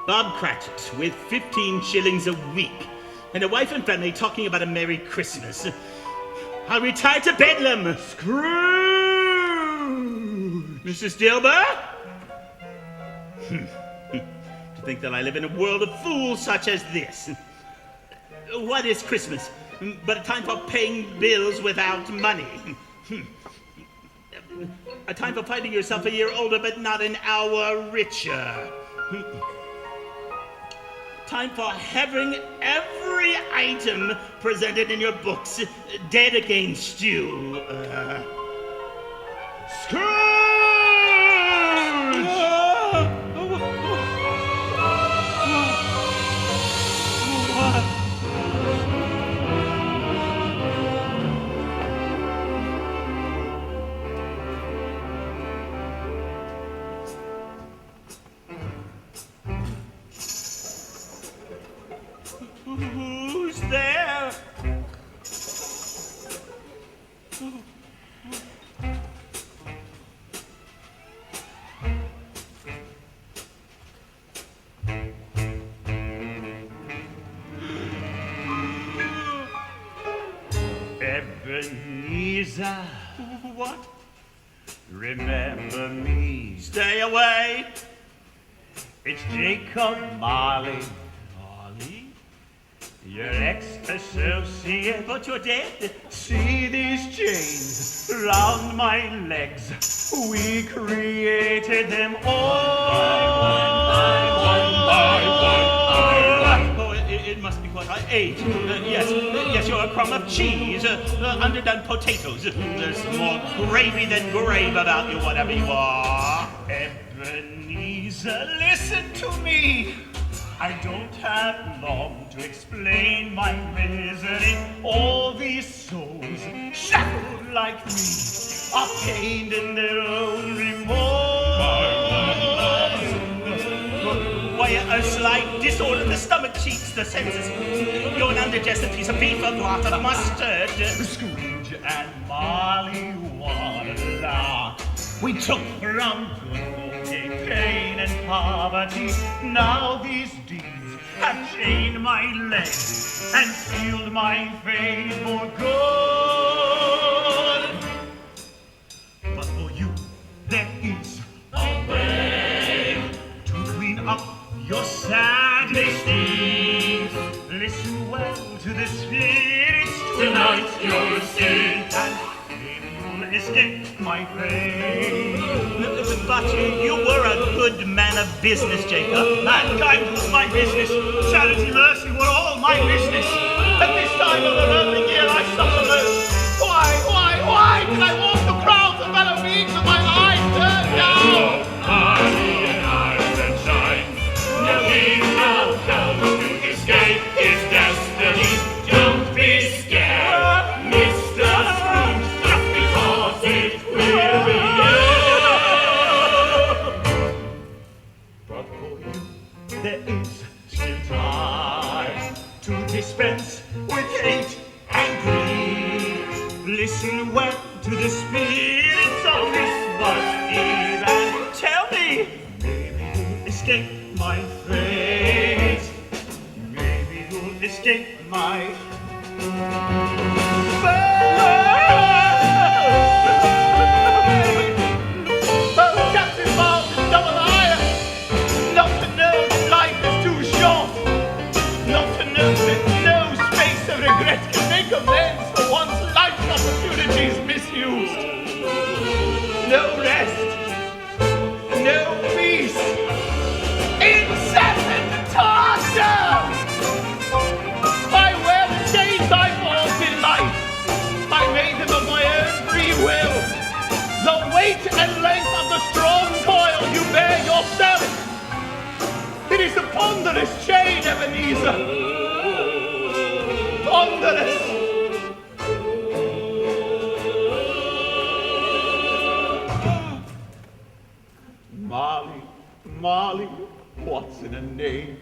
Bob Cratchit, with 15 shillings a week, and a wife and family talking about a Merry Christmas. I'll retire to Bedlam. Scrooge! Mrs. Dilber? To think that I live in a world of fools such as this. What is Christmas but a time for paying bills without money? A time for finding yourself a year older but not an hour richer. Time for having every item presented in your books dead against you. Scrooge! Who's there? Ebenezer, What? remember me. Stay away. It's Jacob Marley, Marley? your ex-associate. But you're dead. See these chains round my legs? We created them all. Oh, it must be what I ate. Yes, you're a crumb of cheese, underdone potatoes. There's more gravy than grave about you, whatever you are. Ebenezer, listen to me. I don't have long to explain my misery. All these souls, shackled like me, are pained in their own remorse. Why, a slight disorder in the stomach cheats the senses. You're an undigested piece of beef, a blot of mustard. Scrooge and Marley, what a lark. We took from good pain and poverty. Now these deeds have chained my legs and sealed my fate for good. But for you, there is a way to clean up your sad misdeeds. Listen well to the spirits tonight you'll sing, and maybe you'll escape my fate. But you were a good man of business, Jacob. Mankind was my business. Charity, mercy were all my business. At this time of the lonely year I suffer most. Why can I walk the crowds of fellow beings with my eyes turned down? Marley and eyes that shine. No king now comes to escape his destiny. Don't be scared, Mr. Scrooge, just because it will be you. But for you, there is still time to dispense with hate and greed. Listen well to the spirits of Christmas Eve and tell me, maybe you'll escape my fate. Maybe you'll escape my Captain Martin, double iron. Not to know that life is too short. Not to know that no space of regret can make amends for one's life's opportunities misused. No rest. No peace. Incessant torture. I wear the chains I bought in life. I made them of my own free will. The weight and length of the strong coil you bear yourself. It is a ponderous chain, Ebenezer. Ponderous. Marley, what's in a name?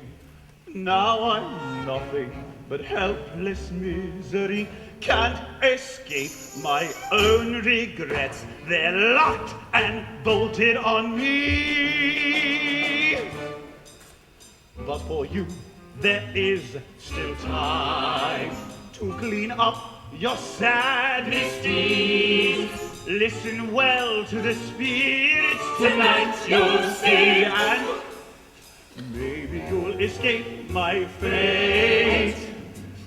Now I'm nothing but helpless misery. Can't escape my own regrets. They're locked and bolted on me. But for you, there is still time to clean up your sad misdeeds. Listen well to the spirits Tonight you'll see. and maybe you'll escape my fate.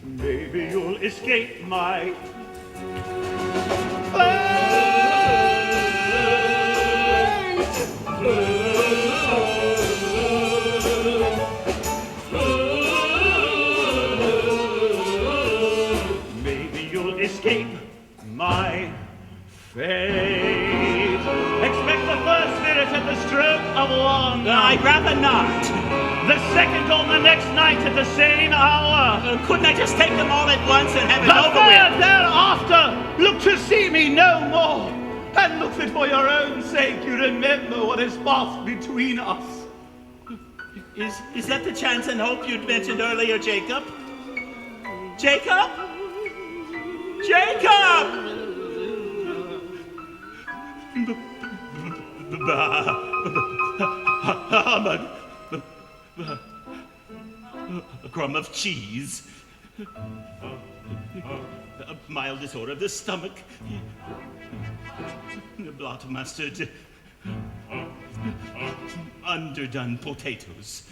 Maybe you'll escape my maybe you'll escape my fate. Expect the first spirit at the stroke of one. I'd rather not. The second on the next night at the same hour. Couldn't I just take them all at once and have it The over third with? thereafter. Look to see me no more. And look that for your own sake you remember what has passed between us. Is that the chance and hope you'd mentioned earlier, Jacob? Jacob? Jacob! A crumb of cheese. A mild disorder of the stomach. A blot of mustard. Underdone potatoes.